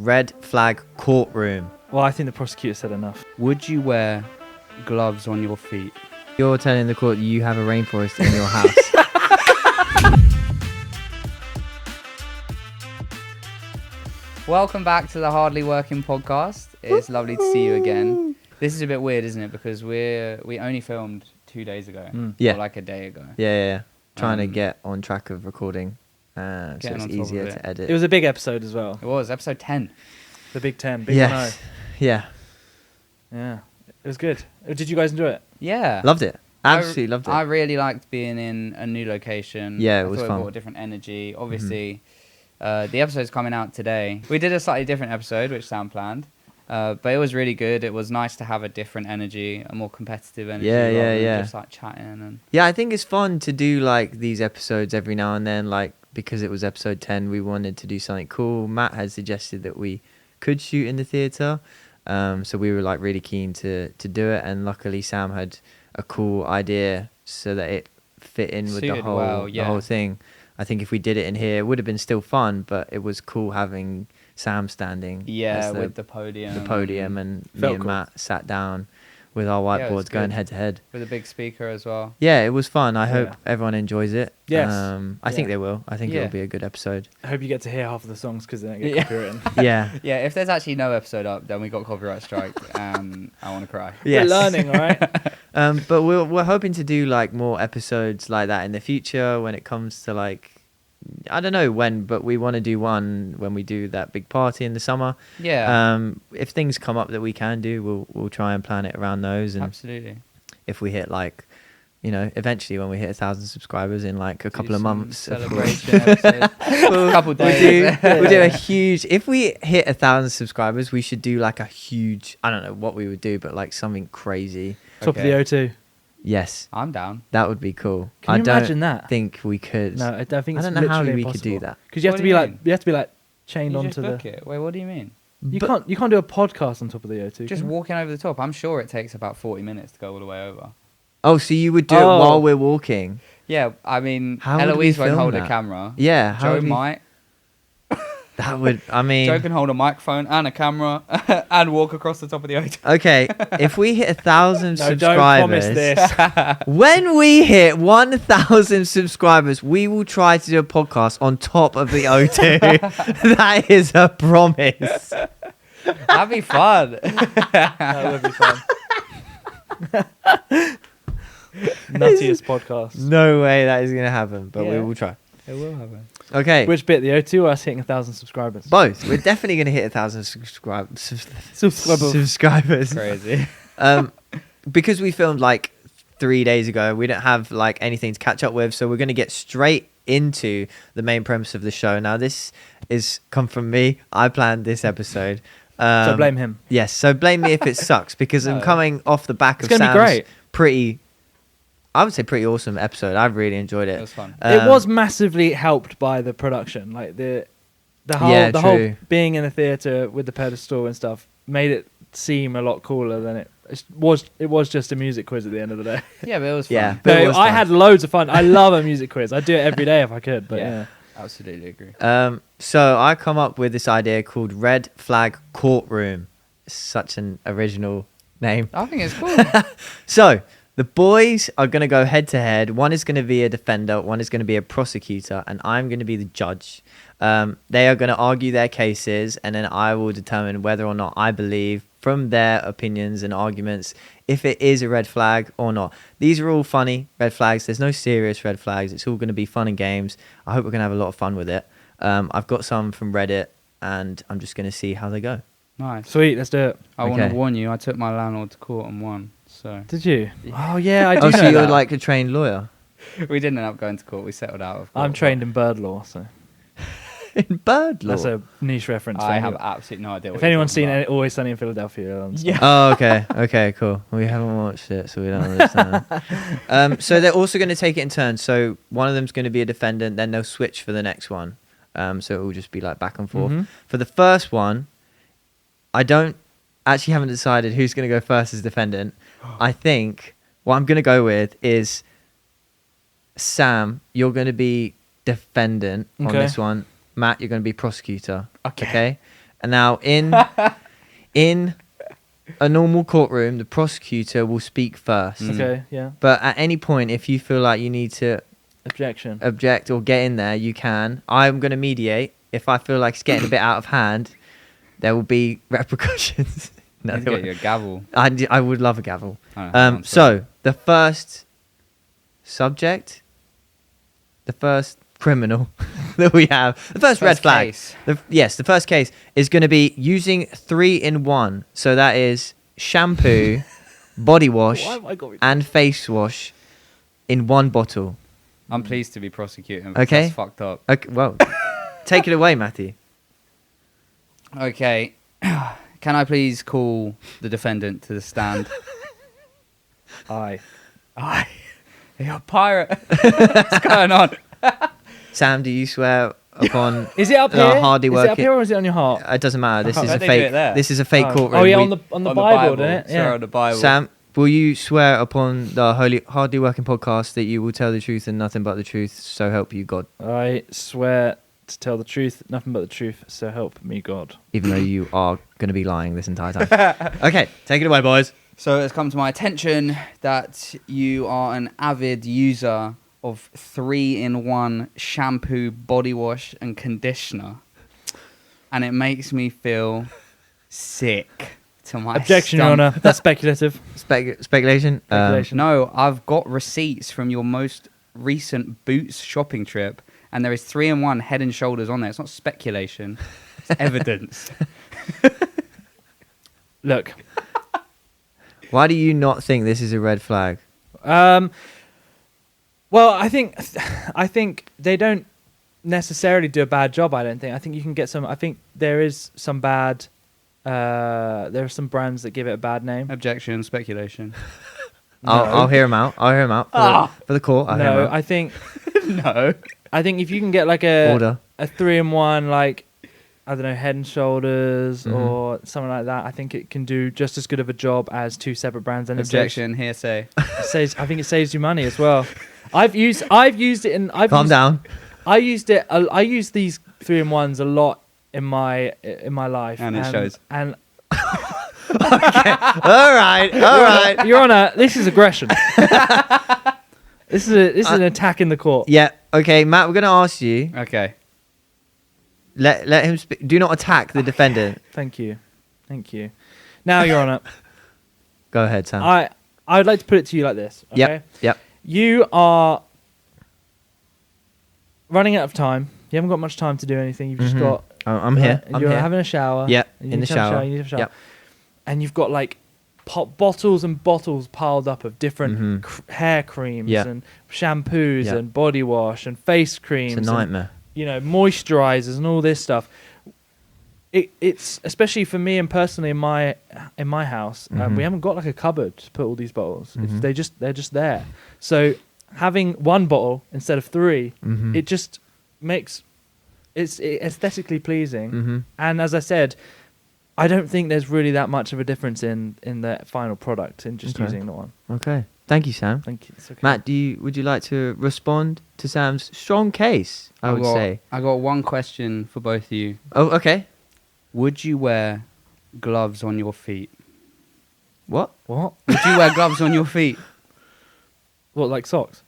Red flag courtroom. Well, I think the prosecutor said enough. Would you wear gloves on your feet? You're telling the court you have a rainforest in your house. Welcome back to the Hardly Working podcast. It's lovely to see you again. This is a bit weird, isn't it? Because we only filmed 2 days ago. Yeah. Or like a day ago. Yeah. Trying to get on track of recording. So it's easier to edit. It was a big episode as well. It was episode 10. The Big 10. Big Yes. 1-0. Yeah. Yeah. It was good. Did you guys enjoy it? Yeah. Loved it. Absolutely loved it. I really liked being in a new location. Yeah, it I was thought fun. It brought a different energy. Obviously, the episode's coming out today. We did a slightly different episode, which Sam planned. But it was really good. It was nice to have a different energy, a more competitive energy. rather than just like chatting and. Yeah, I think it's fun to do like these episodes every now and then. Like because it was episode 10, we wanted to do something cool. Matt had suggested that we could shoot in the theatre, so we were like really keen to do it. And luckily, Sam had a cool idea so that it fit in with the whole thing. I think if we did it in here, it would have been still fun, but it was cool having Sam standing. With the podium. And me Felt and cool. Matt sat down with our whiteboards going head to head. With a big speaker as well. Yeah, it was fun. I hope Yeah. everyone enjoys it. Yes. I think Yeah. they will. I think Yeah. it'll be a good episode. I hope you get to hear half of the songs because they don't get Yeah. copywritten. Yeah. Yeah, if there's actually no episode up, then we got copyright strike. I want to cry. Yes. We're learning, all right? But we're hoping to do like more episodes like that in the future when it comes to like, I don't know when, but we want to do one when we do that big party in the summer. Yeah, If things come up that we can do, we'll try and plan it around those. And absolutely. if we hit like, eventually when we hit 1,000 subscribers in like a couple of months, Celebration episode. A couple days. we'll do a huge. If we hit 1,000 subscribers, we should do like a huge. I don't know what we would do, but like something crazy. Top of the O2. Yes, I'm down. that would be cool. Can you imagine that? I think we could. No, I don't think I it's don't know how literally we could do impossible. that. Because you have What to do be you like, mean? you have to be like chained You onto just book the. it. Wait, what do you mean? You But- can't do a podcast on top of the O2. Just can you? walking over the top. I'm sure it takes about 40 minutes to go all the way over. Oh, so you would do it Oh. while we're walking? Yeah, I mean, How would we Eloise won't film hold that? a camera. Yeah. How Joe would we- might. That would. I mean. Joe can hold a microphone and a camera and walk across the top of the O2. Okay, if we hit 1,000 No, don't promise subscribers, this. when we hit 1,000 subscribers, we will try to do a podcast on top of the O2. That is a promise. That'd be fun. That would be fun. Nuttiest podcast. No way that is going to happen, but we Yeah. will try. It will happen. Okay, Which bit, the O2 or us hitting 1,000 subscribers? both. We're definitely going to hit 1,000 subscribers. Crazy. Because we filmed like 3 days ago, we don't have like anything to catch up with, so we're going to get straight into the main premise of the show. Now, this is come from me. I planned this episode. So blame him. Yes, so blame me if it sucks because I'm No. coming off the back It's of gonna Sam's be great. I would say pretty awesome episode. I really enjoyed It it. was fun. It was massively helped by the production. Like the whole Yeah, whole true. being in a theatre with the pedestal and stuff made it seem a lot cooler than it was. It was just a music quiz at the end of the day. Yeah, but it was fun. Yeah. But it No, was I fun. had loads of fun. I love a music quiz. I'd do it every day if I could. But yeah. Absolutely agree. So I come up with this idea called Red Flag Courtroom. Such an original name. I think it's cool. So the boys are going to go head to head. One is going to be a defender, one is going to be a prosecutor, and I'm going to be the judge. They are going to argue their cases, and then I will determine whether or not I believe, from their opinions and arguments, if it is a red flag or not. These are all funny red flags. There's no serious red flags. It's all going to be fun and games. I hope we're going to have a lot of fun with it. I've got some from Reddit, and I'm just going to see how they go. Nice. Sweet, let's do it. I want Okay. to warn you, I took my landlord to court and won. So Did you? Oh yeah, I do. Oh, so know you're that. like a trained lawyer? we didn't end up going to court. We settled out of court. I'm trained in bird law, so In bird law? that's a niche reference. for I have anyone. absolutely no idea. If what you're anyone's talking seen about. Always Sunny in Philadelphia, they'll understand. Oh, okay. Okay, cool. We haven't watched it, so we don't understand. So they're also going to take it in turns. So one of them's going to be a defendant, then they'll switch for the next one. So it will just be like back and forth. Mhm. For the first one, I haven't decided who's going to go first as defendant. I think what I'm going to go with is Sam, you're going to be defendant on Okay. this one. Matt, you're going to be prosecutor. Okay. And now in a normal courtroom, the prosecutor will speak first. Okay, yeah. But at any point, if you feel like you need to Objection. object or get in there, you can. I'm going to mediate. If I feel like it's getting a bit out of hand, there will be repercussions. No, You get your gavel. I would love a gavel. Oh, I'm sorry. So the first subject, the first criminal that we have, the first red flag. Case. The first case is going to be using 3-in-1. So that is shampoo, body wash, Why have I got and face wash in one bottle. I'm pleased to be prosecuting. Okay. That's fucked up. Okay, well, take it away, Matthew. Okay. Can I please call the defendant to the stand? Aye. Aye. You're a pirate. What's going on? Sam, do you swear upon? Is it up here? Hardly Is it working. up here or is it on your heart? It doesn't matter. This Oh, is a they do it fake. there. This is a fake courtroom. Oh yeah, We- on the On the Bible, didn't it? Swear Yeah. on the Bible. Sam, will you swear upon the Hardly Working podcast that you will tell the truth and nothing but the truth, so help you God? I swear to tell the truth, nothing but the truth, so help me God. Even though you are going to be lying this entire time. Okay, take it away, boys. So it's come to my attention that you are an avid user of 3-in-1 shampoo, body wash, and conditioner, and it makes me feel sick to my Objection, Your stomach. Honour. That's speculative. Speculation. Speculation. No, I've got receipts from your most recent Boots shopping trip, and there is 3-in-1 Head and Shoulders on there. It's not speculation; it's evidence. Look, Why do you not think this is a red flag? well, I think they don't necessarily do a bad job. I don't think. I think you can get some. I think there is some bad. There are some brands that give it a bad name. Objection, speculation. I'll hear him out. I'll hear him out for the court. I'll hear him No, out. I think No. if you can get like a Order. 3-in-1, like I don't know, Head and Shoulders Mhm. or something like that, I think it can do just as good of a job as two separate brands. And Objection, hearsay. I think it saves you money as well. I've used it in. Calm down. I used it. I use these 3-in-1s a lot in my life, And it shows. And All right. Your Honour, this is aggression. This is an attack in the court. Yeah. Okay, Matt. We're going to ask you. Okay. Let him speak. Do not attack the defendant. Thank you. Now, Your Honour, Go ahead, Sam. I would like to put it to you like this. Okay? Yep. You are running out of time. You haven't got much time to do anything. You've just Mhm. got. I'm here. I'm You're here. having a shower. Yep, You in need the to have a shower. You need to have a shower. Yep. And you've got like bottles and bottles piled up of different Mhm. hair creams Yeah. and shampoos Yeah. and body wash and face creams. It's a nightmare. And, moisturizers and all this stuff. It's especially for me and personally in my house, Mhm. we haven't got like a cupboard to put all these bottles. Mhm. They're just there. So having one bottle instead of 3, Mhm. it just makes it's aesthetically pleasing. Mhm. And as I said, I don't think there's really that much of a difference in the final product in just Okay. using the one. Okay. Thank you, Sam. Thank you. It's okay. Matt, would you like to respond to Sam's strong case? I would say. I got one question for both of you. Oh, okay. Would you wear gloves on your feet? What? What? Would you wear gloves on your feet? What, like socks?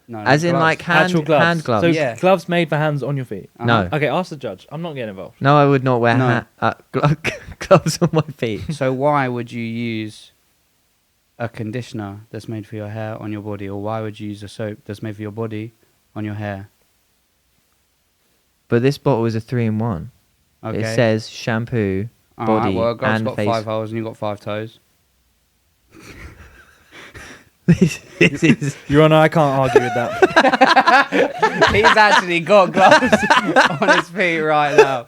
No. As in gloves. like Actual gloves. hand gloves? So Yeah. gloves made for hands on your feet. Uh-huh. No. Okay, ask the judge. I'm not getting involved. No, I would not wear No. gloves on my feet. So why would you use a conditioner that's made for your hair on your body, or why would you use a soap that's made for your body on your hair? But this bottle is a 3-in-1. Okay. It says shampoo, All right, body, well, a glove's and got face. 5 holes and you got 5 toes. this is. Your Honour, I can't argue with that. He's actually got gloves on his feet right now.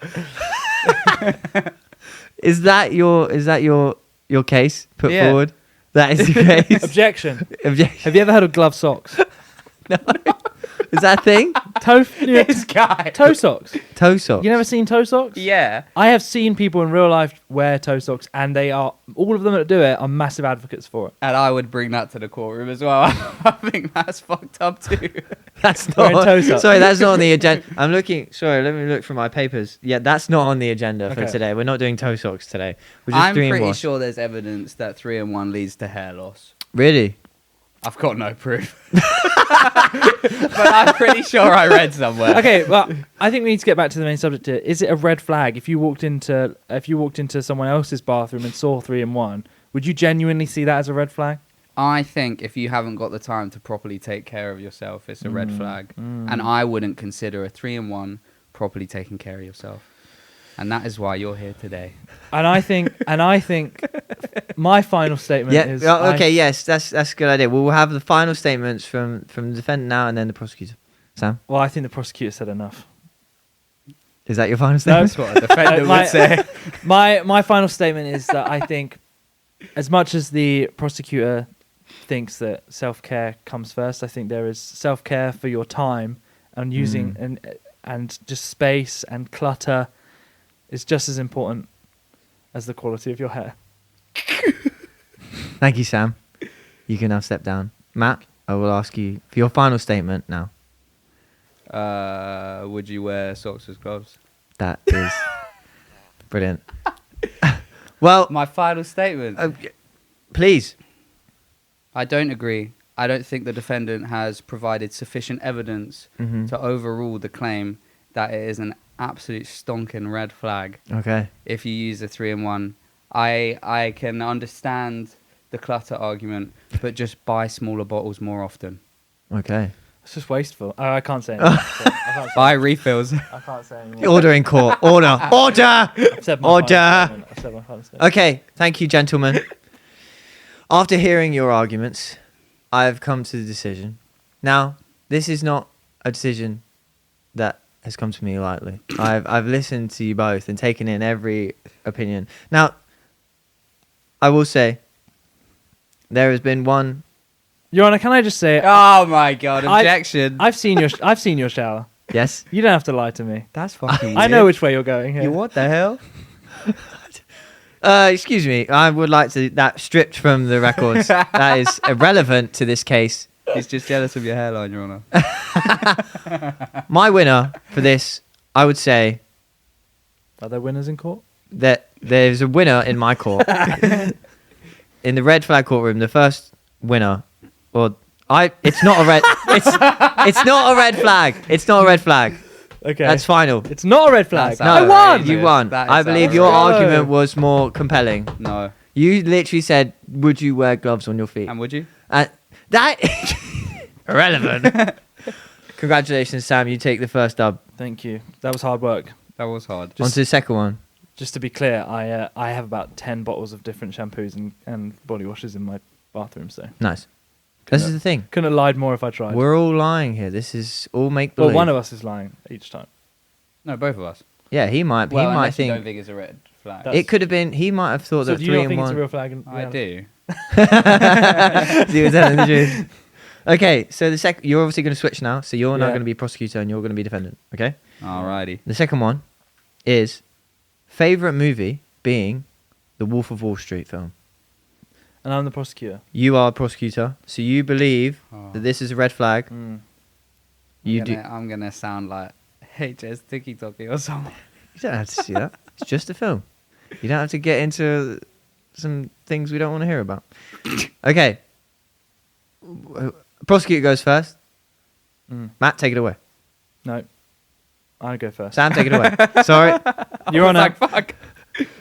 Is that your case put Yeah. forward? That is your case. Objection. Objection. Have you ever heard of glove socks? Is that a thing? This guy. Toe socks. Toe socks. You never seen toe socks? Yeah. I have seen people in real life wear toe socks, and they are all of them that do it are massive advocates for it. And I would bring that to the courtroom as well. I think that's fucked up too. That's Wearing not. toe socks. Sorry, that's not on the agenda. I'm looking. Sorry, let me look through my papers. Yeah, that's not on the agenda for Okay. today. We're not doing toe socks today. We're just I'm three and pretty one. sure there's evidence that 3-in-1 leads to hair loss. Really? I've got no proof. But I'm pretty sure I read somewhere. Okay, well, I think we need to get back to the main subject here. Is it a red flag if you walked into someone else's bathroom and saw 3-in-1? Would you genuinely see that as a red flag? I think if you haven't got the time to properly take care of yourself, it's a red flag. And I wouldn't consider a 3-in-1 properly taking care of yourself. And that is why you're here today. And I think my final statement Yeah. is Okay. Yes, that's a good idea. We'll have the final statements from the defendant now, and then the prosecutor. Sam, Well, I think the prosecutor said enough. is that your final No, statement? That's what a defendant would say. My final statement is that I think, as much as the prosecutor thinks that self-care comes first, I think there is self-care for your time and using and just space and clutter is just as important as the quality of your hair. Thank you, Sam. You can now step down. Matt, I will ask you for your final statement now. Would you wear socks as gloves? That is brilliant. Well, My final statement. please. I don't agree. I don't think the defendant has provided sufficient evidence Mhm. to overrule the claim that it is an absolute stonking red flag Okay. if you use a 3-in-1. I can understand the clutter argument, but just buy smaller bottles more often. Okay. It's just wasteful. Oh, I can't say anymore. Buy refills. I can't say anymore. Order in court. Order. Order. I've said my Order. final statement. I've said my final statement. Okay. Thank you, gentlemen. After hearing your arguments, I have come to the decision. Now, this is not a decision that has come to me lightly. I've listened to you both and taken in every opinion. Now, I will say there has been one. Your Honor, can I just say Oh my god, objection. I've seen your shower. Yes. You don't have to lie to me. That's fucking I know which way you're going here. You what the hell? Excuse me. I would like to that stripped from the records. That is irrelevant to this case. He's just jealous of your hairline, Your Honour. My winner for this, I would say Are there winners in court? that there's a winner in my court. In the red flag courtroom, the first winner, it's not a red. It's not a red flag. It's not a red flag. Okay. That's final. It's not a red flag. That's No, I won. You won. That is I believe your outrageous. argument was more compelling. No. You literally said, "Would you wear gloves on your feet?" And would you? That irrelevant. Congratulations, Sam. You take the first dub. Thank you. That was hard work. That was hard. On to the second one. Just to be clear, I have about 10 bottles of different shampoos and body washes in my bathroom, so Nice. This is the thing. couldn't have lied more if I tried. We're all lying here. This is all make Well, believe. one of us is lying each time. No, both of us. Yeah, he might. Well, he might unless you don't think think it's a red flag. That's- it could have been. He might have thought So that do you 3 not and think it's a 1. real flag? I do. So you were telling the truth. Okay, so the second, you're obviously going to switch now. So you're now Yeah. going to be prosecutor and you're going to be defendant. Okay. Alrighty. The second one is favorite movie being the Wolf of Wall Street film. And I'm the prosecutor. You are a prosecutor, so you believe Oh. that this is a red flag. You do. I'm gonna sound like HS TikTok or something. You don't have to see that. It's just a film. You don't have to get into some things we don't want to hear about. Okay. Prosecutor goes first. Matt, take it away. No. I'll go first. Sam, take it away. Sorry. Your I was Honor, like, fuck.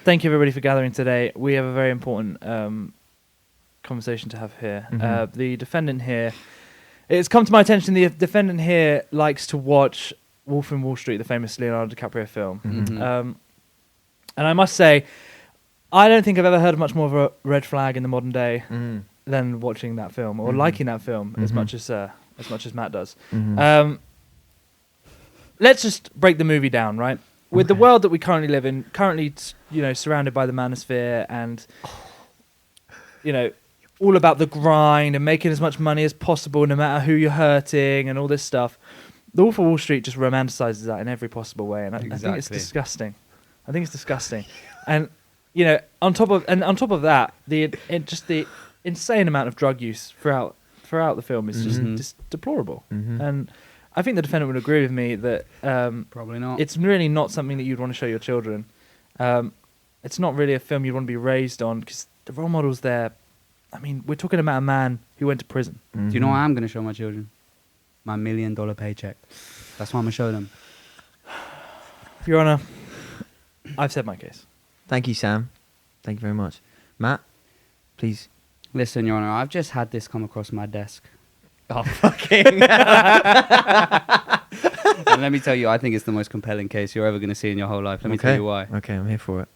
thank you everybody for gathering today. We have a very important conversation to have here. Mhm. The defendant here, it's come to my attention, the defendant here likes to watch Wolf in Wall Street, the famous Leonardo DiCaprio film. Mhm. And I must say, I don't think I've ever heard of much more of a red flag in the modern day Mhm. than watching that film or Mhm. liking that film as Mhm. much as Matt does. Mhm. Let's just break the movie down, right? With the Okay. world that we currently live in, currently surrounded by the manosphere and all about the grind and making as much money as possible, no matter who you're hurting and all this stuff. The Wolf of Wall Street just romanticizes that in every possible way, and I think it's Exactly. disgusting. I think it's disgusting, and on top of that, the insane amount of drug use throughout the film is just deplorable. And I think the defendant would agree with me that Probably not. it's really not something that you'd want to show your children. It's not really a film you'd want to be raised on because the role models there. I mean, we're talking about a man who went to prison. Do you know what I'm going to show my children? My $1 million paycheck. That's what I'm going to show them. Your Honor, I've said my case. Thank you, Sam. Thank you very much. Matt, please. Listen, Your Honor, I've just had this come across my desk. Oh, fucking. And let me tell you, I think it's the most compelling case you're ever going to see in your whole life. Let me tell you why. Okay, I'm here for it.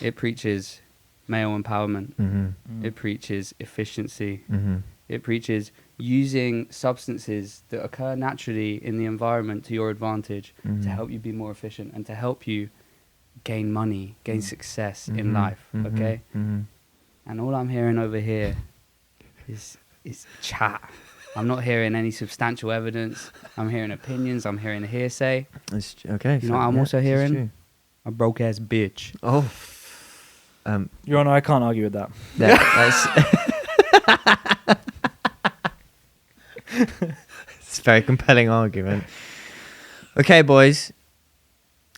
It preaches male empowerment. Mm-hmm. It preaches efficiency. Mm-hmm. It preaches using substances that occur naturally in the environment to your advantage to help you be more efficient and to help you gain money, gain success in life, okay? Mm-hmm. And all I'm hearing over here is chat. I'm not hearing any substantial evidence. I'm hearing opinions. I'm hearing hearsay. It's okay. You know what I'm also hearing? A broke-ass bitch. Oh. Your Honor, I can't argue with that. That's it's a very compelling argument. Okay, boys.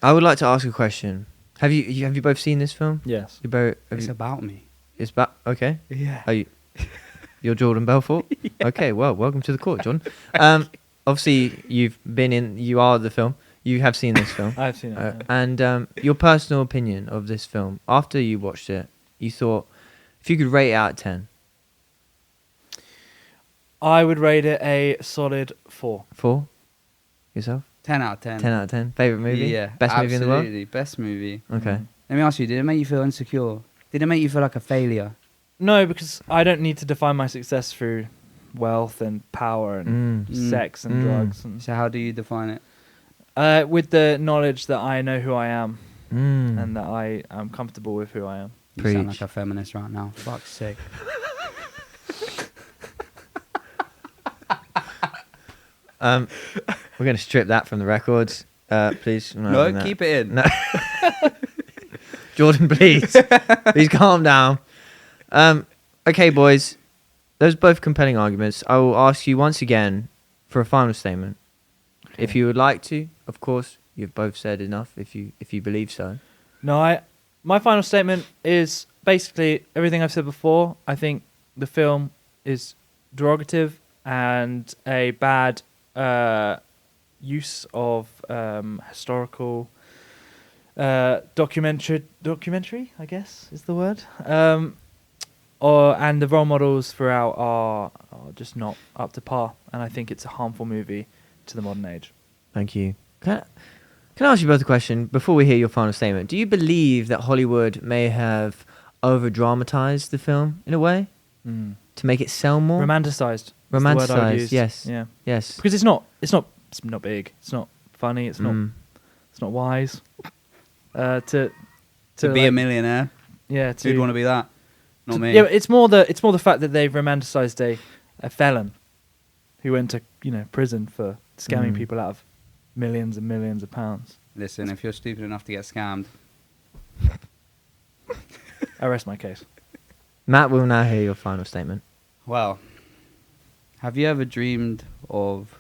I would like to ask a question. Have you both seen this film? Yes. You both. It's about me. It's about okay. Yeah. Are you? You're Jordan Belfort. Yeah. Okay. Well, welcome to the court, John. Obviously, you are the film. You have seen this film. I've seen it. Yeah. And your personal opinion of this film after you watched it, you thought if you could rate it out of 10. I would rate it a solid 4. 4? Yourself? 10 out of 10. 10 out of 10. Favorite movie? Yeah. Best movie in the world? Absolutely. Best movie. Okay. Let me ask you, did it make you feel insecure? Did it make you feel like a failure? No, because I don't need to define my success through wealth and power and sex and drugs. And So how do you define it? with the knowledge that I know who I am Mm. and that I am comfortable with who I am. You sound Preach. like a feminist right now. Fuck's sake. We're going to strip that from the records, please. No, keep it in. No. Jordan, please. Please calm down. Okay, boys. Those are both compelling arguments. I will ask you once again for a final statement. Okay. If you would like to, of course, you've both said enough if you believe so. No, my final statement is basically everything I've said before. I think the film is derogative and a bad use of historical documentary, I guess is the word. And the role models throughout are just not up to par, and I think it's a harmful movie to the modern age. Thank you. Can I ask you both a question before we hear your final statement? Do you believe that Hollywood may have over-dramatized the film in a way to make it sell more? Romanticized. That's the word I would Romanticized, use. yes. Yeah. Yes. Because it's not big. It's not funny. It's not wise. To be a like, millionaire. yeah. Who'd want to be that? Not me. Yeah, but it's more the fact that they've romanticized a felon who went to prison for scamming people out of millions and millions of pounds. Listen, if you're stupid enough to get scammed, I rest my case. Matt will now hear your final statement. well, have you ever dreamed of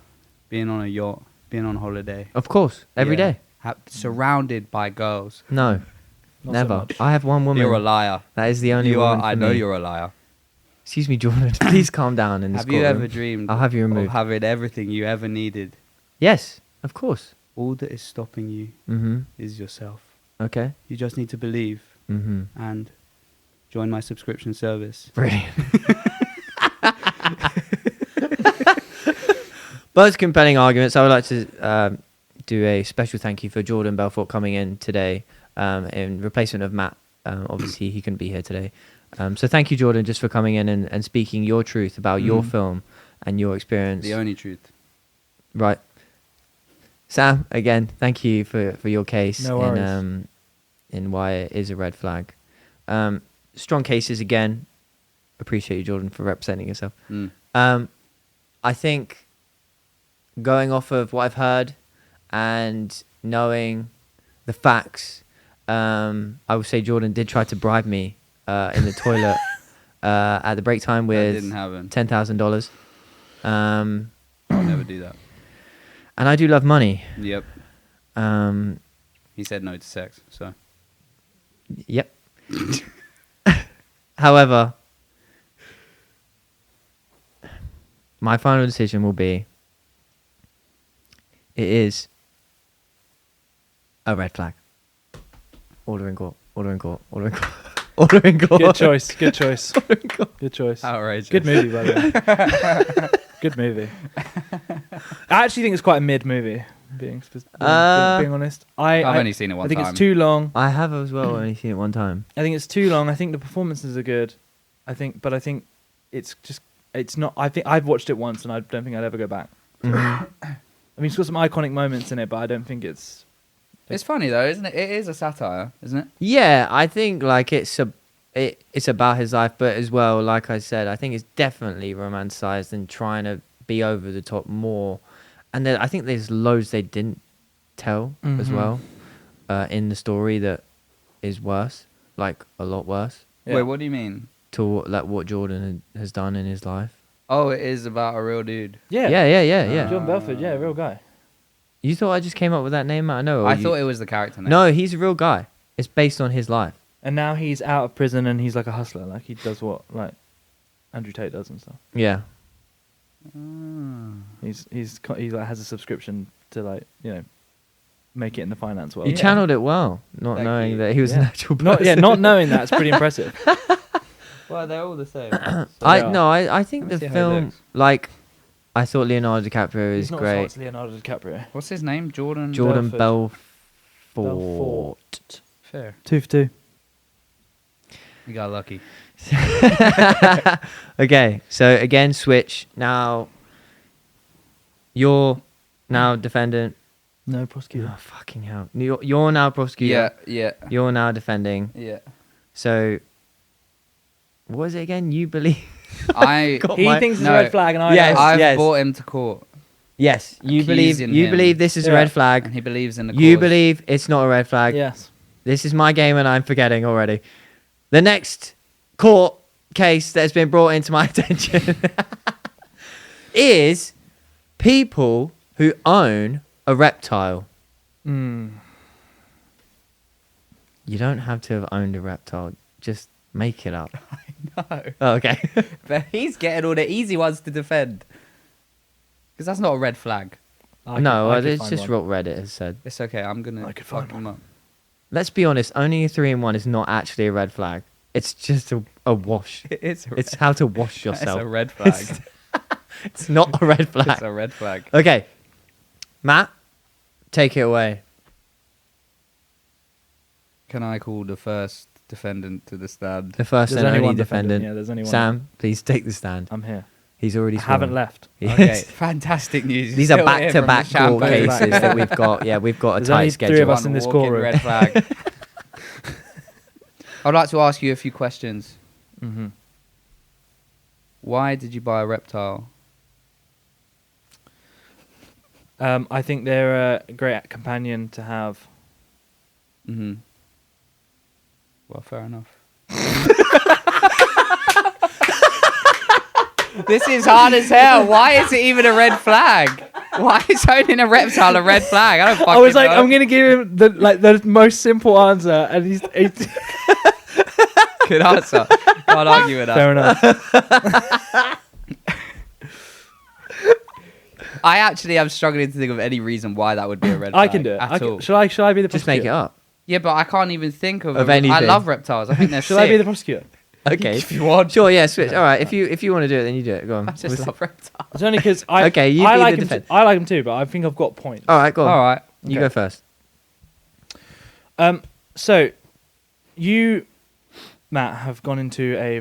being on a yacht, being on holiday, Of course, every day. surrounded by girls? No, Not so never. much. I have one woman. You're a liar. That is the only You woman are. for I know me. you're a liar. Excuse me, Jordan. Please calm down in this Have you courtroom. ever dreamed I'll have you of removed. having everything you ever needed? Yes, of course. All that is stopping you Mm-hmm. is yourself. Okay. You just need to believe Mm-hmm. and join my subscription service. Brilliant. Both compelling arguments. I would like to do a special thank you for Jordan Belfort coming in today in replacement of Matt. Obviously, he couldn't be here today. So thank you, Jordan, just for coming in and speaking your truth about your film and your experience. The only truth. Right. Sam, again, thank you for your case No worries. in why it is a red flag. Strong cases again. Appreciate you, Jordan, for representing yourself. Mm. I think going off of what I've heard and knowing the facts, I would say Jordan did try to bribe me in the toilet at the break time That with didn't happen. $10,000. I'll never do that. And I do love money. Yep. Um, He said no to sex, so. Yep. However, my final decision will be it is a red flag. Order in court. Order in court. Order in court. Order in court. Good choice. Good choice. Good choice. Outrageous. Good movie, by the way. Good movie. I actually think it's quite a mid movie. Being honest, I've only seen it one I think time. it's too long. I have as well only seen it one time. I think it's too long. I think the performances are good. I think it's not. I think I've watched it once, and I don't think I'd ever go back. Mhm. I mean, it's got some iconic moments in it, but I don't think it's. It's funny though, isn't it? It is a satire, isn't it? Yeah, I think like it's about his life, but as well, like I said, I think it's definitely romanticized and trying to be over the top more. And then I think there's loads they didn't tell as Mhm. well in the story that is worse, like a lot worse, Yeah. Wait, what do you mean? to like what Jordan has done in his life. Oh, it is about a real dude. Yeah. Yeah. John Belford. Yeah, real guy. You thought I just came up with that name out of nowhere? I thought it was the character name. No, he's a real guy. It's based on his life. And now he's out of prison and he's like a hustler. Like he does what like Andrew Tate does and stuff. Yeah. He like has a subscription to like make it in the finance world. He channeled it well, not Thank knowing you. that he was an Yeah. actual person. Not knowing that's pretty impressive. Well, they're all the same. I think Let me the see how he film, looks. like, I thought Leonardo DiCaprio He's is not great. as hot as Leonardo DiCaprio. What's his name? Jordan. Jordan Belfort. Belfort. Fair. 2 for 2. You got lucky. Okay, so again, switch. Now, you're now defendant. No prosecutor. Oh, fucking hell. You're now prosecutor. Yeah. You're now defending. Yeah. So, what is it again? You believe? I. Got He my- thinks it's no. a red flag, and I Yes. don't. I've yes. brought him to court, Yes, you Accusing him. believe this is a Yeah. red flag. and he believes in the. You cause. believe it's not a red flag. Yes. This is my game and I'm forgetting already. The next court case that has been brought into my attention is people who own a reptile. Mm. You don't have to have owned a reptile. Just make it up. No. Oh, okay. But he's getting all the easy ones to defend. Because that's not a red flag. No, I could it's find just one. what Reddit has said. It's okay. I'm gonna I could fuck find him up. Let's be honest, owning a 3-in-1 is not actually a red flag. It's just a wash. It's It's how to wash It's yourself. a red flag. It's not a red flag. It's a red flag. Okay. Matt, take it away. Can I call the first defendant to the stand? The first There's and only only one defendant. Yeah, there's only one. Sam, please take the stand. I'm here. He's already I sworn. haven't left. Yes. Okay, fantastic news. These You're are still here from the back-to-back court champagne. cases that we've got. Yeah, we've got a There's tight only schedule. three of us One in this walking courtroom. red flag. I'd like to ask you a few questions. Mm-hmm. Why did you buy a reptile? I think they're a great companion to have. Mm-hmm. Well, fair enough. This is hard as hell. Why is it even a red flag? Why is owning a reptile a red flag? I don't fucking I was like, know. I'm gonna give him the most simple answer, and he's Good answer. Can't argue with that. fair enough. I actually am struggling to think of any reason why that would be a red flag. I can do it. At all. Shall I be the Just make it prosecutor? up. Yeah, but I can't even think of Of I anything. love reptiles. I think they're Shall sick. I be the prosecutor? Okay. If you want. Sure, yeah, switch. All right, if you want to do it, then you do it. Go on. I just love reptiles. It's only because I Okay, you I be like the him. defense. I like him too, but I think I've got points. All right, go on. All right. You Okay. go first. So you, Matt, have gone into a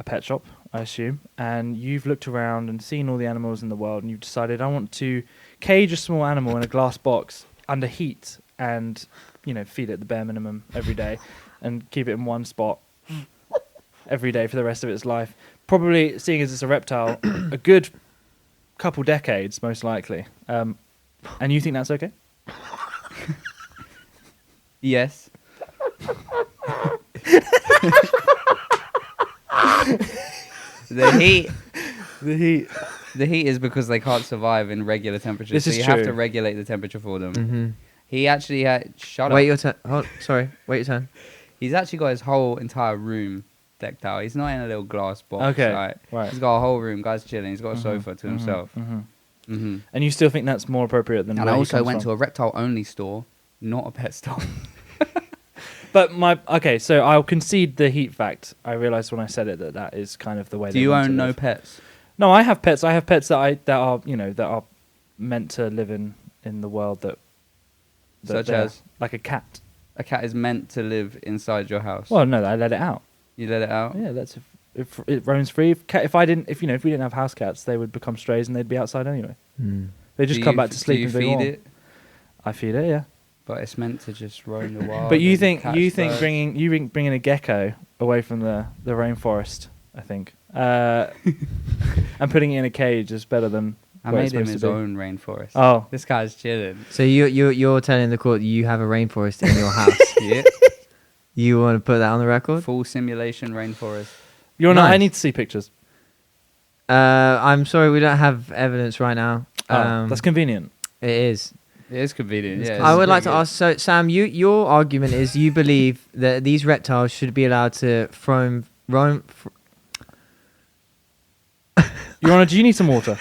pet shop, I assume, and you've looked around and seen all the animals in the world, and you've decided I want to cage a small animal in a glass box under heat, and feed it the bare minimum every day, and keep it in one spot every day for the rest of its life. Probably, seeing as it's a reptile, a good couple decades, most likely. And you think that's okay? Yes. The heat is because they can't survive in regular temperatures. This so is you true. have to regulate the temperature for them. Mm-hmm. He actually had Wait your turn. Sorry. Wait your turn. He's actually got his whole entire room decked out. He's not in a little glass box. Okay, right. He's got a whole room. Guy's chilling. He's got a sofa to himself. And you still think that's more appropriate than? And I also went to a reptile-only store, not a pet store. But so I'll concede the heat fact. I realized when I said it that is kind of the way. Do you own no pets? No, I have pets. I have pets that are meant to live in the world that Such they're as? like a cat. A cat is meant to live inside your house. Well, no, I let it out. You let it out? Yeah, that's if it roams free. If we didn't have house cats, they would become strays and they'd be outside anyway. They just come back to sleep. Do you and be feed warm. it? I feed it, yeah. But it's meant to just roam the wild. But you and think catch birds. bringing a gecko away from the rainforest, I think, and putting it in a cage is better than. I where made it's him supposed his to be. own rainforest. Oh, This guy's chilling. So you're telling the court you have a rainforest in your house. Yeah. You want to put that on the record? Full simulation rainforest. you're not. I Nice. need to see pictures. I'm sorry, we don't have evidence right now. That's convenient. It is. It is convenient. Yeah, I it's would like to pretty ask. So, Sam, your argument is you believe that these reptiles should be allowed to roam. Your Honor, do you need some water?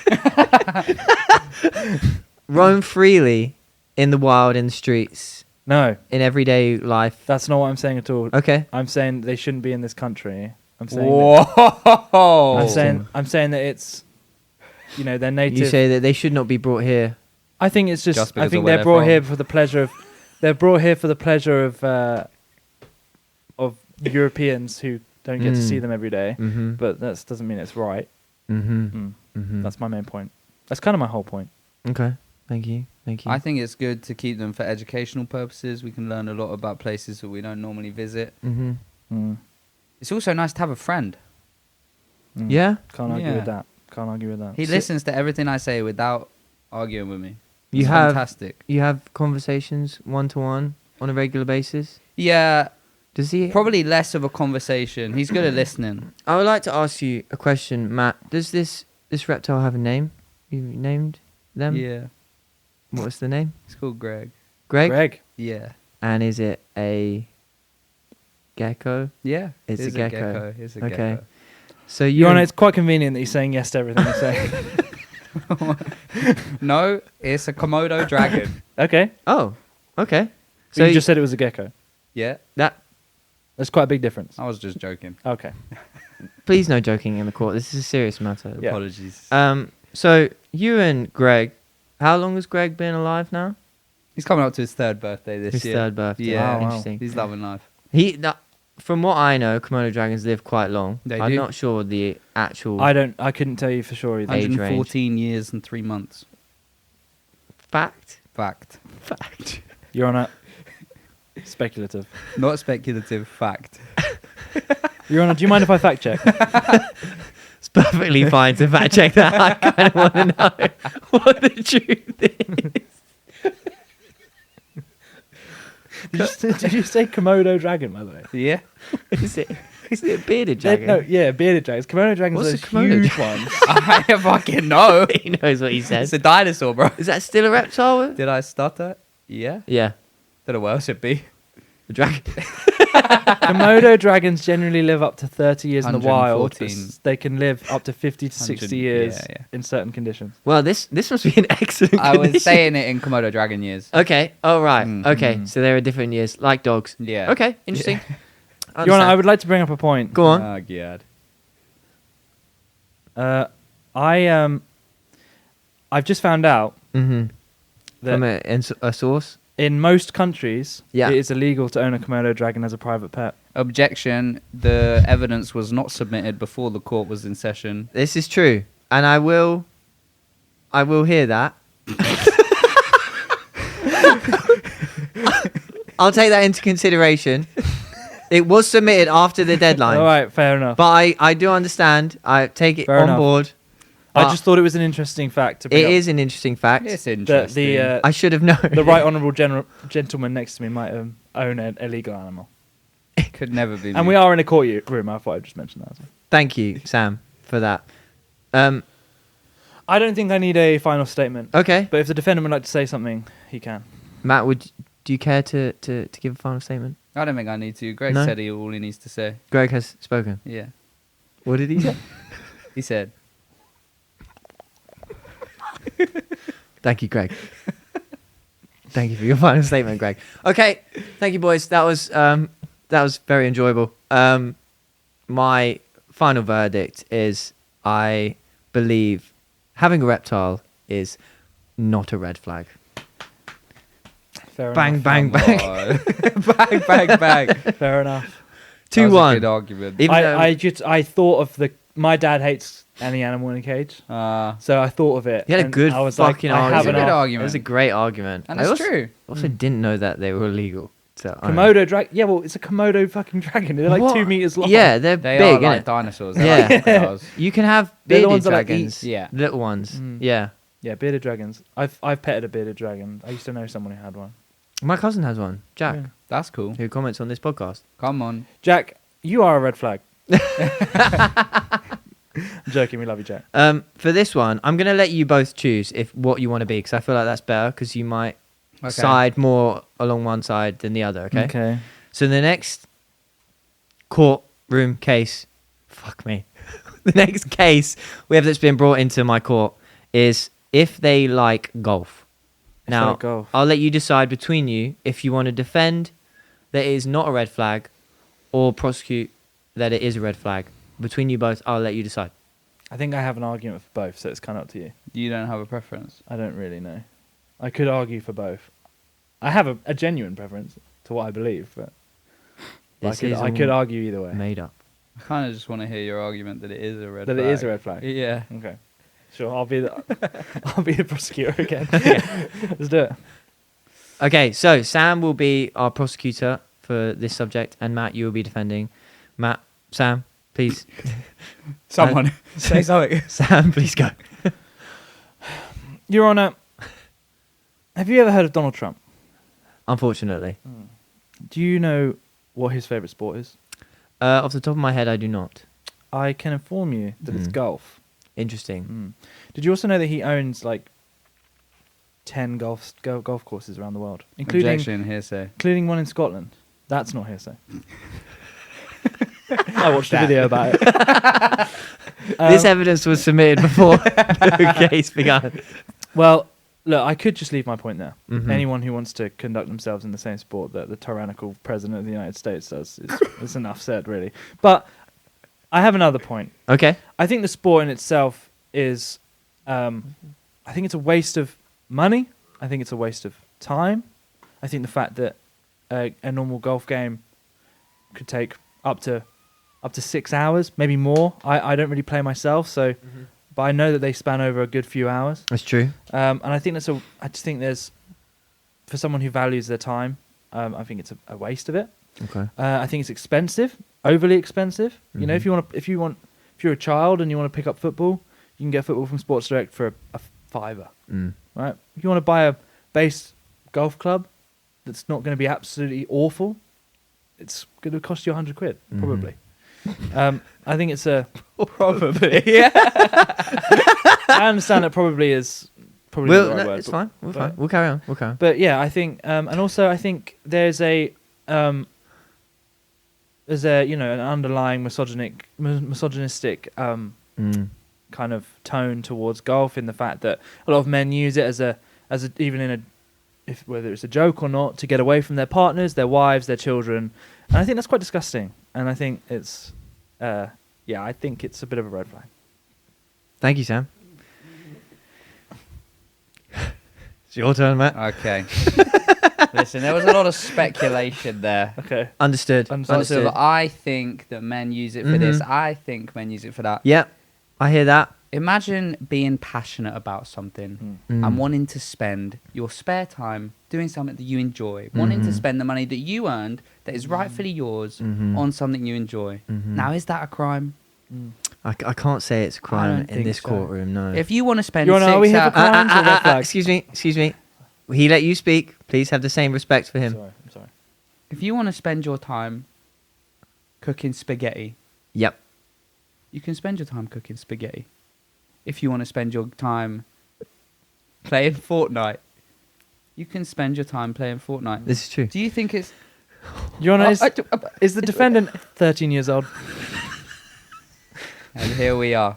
Roam freely in the wild, in the streets, No, in everyday life. that's not what I'm saying at all. Okay. I'm saying they shouldn't be in this country. I'm saying. Whoa! I'm saying that it's, they're native. You say that they should not be brought here. I think it's Just just. because I of think where they're they're brought from. here for the pleasure of. They're brought here for the pleasure of Europeans who don't get to see them every day. Mm-hmm. But that doesn't mean it's right. Mm-hmm. Mm-hmm. That's my main point. That's kind of my whole point. Okay. Thank you. I think it's good to keep them for educational purposes. We can learn a lot about places that we don't normally visit. Mm-hmm. Mm. It's also nice to have a friend. Mm. Yeah. Can't argue Yeah. with that. Can't argue with that. He listens to everything I say without arguing with me. You It's have fantastic. you have conversations one-to-one on a regular basis. Yeah, Does he? probably less of a conversation. He's good at listening. I would like to ask you a question, Matt. Does this reptile have a name? You named them? Yeah, What's the name? it's called Greg. Greg? Yeah, And is it a gecko? yeah. It's a gecko. It's a Okay. gecko. So Your Honor, it's quite convenient that he's saying yes to everything you're saying. No, it's a Komodo dragon. Okay. Oh, okay. So you just said it was a gecko. Yeah, that. That's quite a big difference. I was just joking. Okay. Please, no joking in the court. This is a serious matter. Yeah. Apologies. So you and Greg, how long has Greg been alive now? He's coming up to his third birthday this His year. third birthday. Yeah, Wow. Interesting. He's loving life. From what I know, Komodo dragons live quite long. They I'm do. not sure the actual I couldn't tell you for sure either. Age range. 114 years and 3 months. fact. Fact. Your Honor, speculative. Not speculative, fact. Your Honor, do you mind if I fact check? It's perfectly fine to fact check that. I kind of want to know what the truth is. Did you say Komodo dragon, by the way? Yeah. Is it a bearded dragon? No, yeah, bearded dragons. Komodo dragons What's are a those Komodo huge dragon? ones. I fucking know. He knows what he It's says. a dinosaur, bro. Is that still a reptile? Did I stutter? Yeah. Yeah, Don't know what else it'd be. a dragon. Komodo dragons generally live up to 30 years in the wild. 114. They can live up to 50 to 60 100, years yeah. in certain conditions. Well, this must be an excellent I was condition. saying it in Komodo dragon years. Okay. Oh, right. Mm. Okay. So there are different years, like dogs. Yeah. Okay. Interesting. I Your Honor, I understand. would like to bring up a point. Go on. Oh, God. I've just found out Mm-hmm. that From a source. in most countries, Yeah. it is illegal to own a Komodo dragon as a private pet. Objection. The evidence was not submitted before the court was in session. This is true, and I will hear that. I'll take that into consideration. It was submitted after the deadline, All right, fair enough. but I do understand. I take it Fair on enough. board. I just thought it was an interesting fact. It is an interesting fact. It's that interesting. I should have known. the right honourable gentleman next to me might own an illegal animal. Could never be. And me. we are in a courtroom. I thought I'd just mention that. Thank you, Sam, for that. I don't think I need a final statement. Okay. But if the defendant would like to say something, he can. Matt, do you care to give a final statement? I don't think I need to. Greg No? said all he needs to say. Greg has spoken. Yeah. What did he say? He said. Thank you, Greg. Thank you for your final statement, Greg. Okay, thank you, boys. That was very enjoyable. My final verdict is I believe having a reptile is not a red flag. Fair Bang, enough. bang, Come bang. on. Bang, bang, bang. Fair enough. 2-1. Good argument. Even though- I thought of my dad hates any animal in a cage, so I thought of it. You had a and good I was fucking like, I argument. have It's a an good ar- argument. It was a great argument. And I it's also, true. also didn't know that they were illegal. So I don't know. Komodo dragon. Yeah, well, it's a Komodo fucking dragon. They're like What? 2 meters long. Yeah, they're They big, are like innit? dinosaurs. Yeah. They're like crocodiles. You can have They're the bearded ones that, like, dragons. Yeah. Little ones. Mm. Yeah. Yeah, bearded dragons. I've petted a bearded dragon. I used to know someone who had one. My cousin has one, Jack, Yeah. That's cool. who comments on this podcast. Come on. Jack, you are a red flag. I'm joking. We love you, Jack. For this one, I'm going to let you both choose what you want to be, because I feel like that's better, because you might Okay. side more along one side than the other, okay? Okay. So the next courtroom case, fuck me, the next case we have that's been brought into my court is if they like golf. Now, golf. I'll let you decide between you if you want to defend that it is not a red flag or prosecute that it is a red flag. Between you both, I'll let you decide. I think I have an argument for both, so it's kind of up to you. You don't have a preference. I don't really know. I could argue for both. I have a genuine preference to what I believe, but This I is could all argue either way. made up. I kind of just want to hear your argument that it is a red That flag. it is a red flag. Yeah. Okay. Sure, I'll be the prosecutor again. Let's do it. Okay, so Sam will be our prosecutor for this subject, and Matt, you will be defending. Matt, Sam, please. Someone say something. Sam, please go. Your Honour, have you ever heard of Donald Trump? Unfortunately. Do you know what his favourite sport is? Off the top of my head, I do not. I can inform you that it's golf. Interesting. Did you also know that he owns like 10 golf courses around the world, including Objection, hearsay. including one in Scotland? That's not hearsay. I watched a video about it. This evidence was submitted before the case began. Well, look, I could just leave my point there. Mhm. Anyone who wants to conduct themselves in the same sport that the tyrannical president of the United States does is enough said, really. But I have another point. Okay. I think the sport in itself is, I think it's a waste of money. I think it's a waste of time. I think the fact that a normal golf game could take up to 6 hours, maybe more. I don't really play myself, so, but I know that they span over a good few hours. That's true. And I think I just think there's, for someone who values their time, I think it's a waste of it. Okay. I think it's expensive, overly expensive. You know, Mhm. if you're a child and you want to pick up football, you can get football from Sports Direct for a $5, Mm. right? If you want to buy a base golf club that's not going to be absolutely awful, it's going to cost you £100, probably. I think it's Probably. Yeah. I understand it probably is probably Well, not the right no, word. it's fine. We're fine. We'll carry on. We'll carry on. But yeah, I think, and also I think there's a an underlying misogynistic kind of tone towards golf in the fact that a lot of men use it as a even in whether it's a joke or not, to get away from their partners, their wives, their children, and I think that's quite disgusting. And I think it's I think it's a bit of a red flag. Thank you, Sam. It's your turn, Matt. Okay. Listen, there was a lot of speculation there. Okay. Understood. Understood. So I think that men use it for this. I think men use it for that. Yep. I hear that. Imagine being passionate about something and wanting to spend your spare time doing something that you enjoy, wanting to spend the money that you earned that is rightfully yours on something you enjoy. Now, is that a crime? I can't say it's a crime don't in think this so. courtroom. No. If you want to spend You wanna- 6 are we here for hours... crimes or red flags? Excuse me. He let you speak. Please have the same respect for him. I'm sorry. If you want to spend your time cooking spaghetti, Yep. you can spend your time cooking spaghetti. If you want to spend your time playing Fortnite, you can spend your time playing Fortnite. This is true. Do you think it's... Your Honour, Oh, is the defendant 13 years old? And here we are.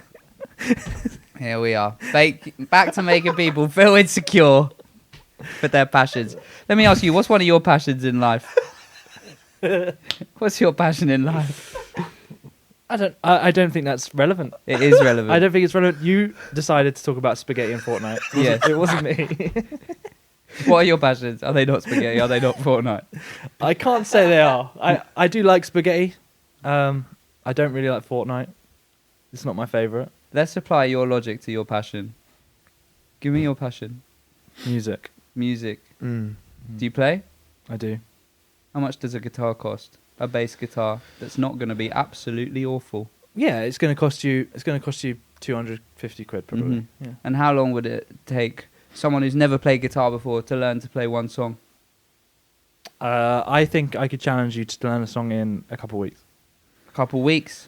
Here we are. Back to making people feel insecure with their passions. Let me ask you, what's one of your passions in life? What's your passion in life? I don't think that's relevant. It is relevant. I don't think it's relevant. You decided to talk about spaghetti and Fortnite. Yes. It wasn't me. What are your passions? Are they not spaghetti? Are they not Fortnite? I can't say they are. I do like spaghetti. I don't really like Fortnite. It's not my favourite. Let's apply your logic to your passion. Give me your passion. Music. Music. Mm. Do you play? I do. How much does a guitar cost? A bass guitar that's not going to be absolutely awful. Yeah, it's going to cost you. It's going to cost you 250 quid probably. Mhm. Yeah. And how long would it take someone who's never played guitar before to learn to play one song? I think I could challenge you to learn a song in a couple of weeks. A couple weeks.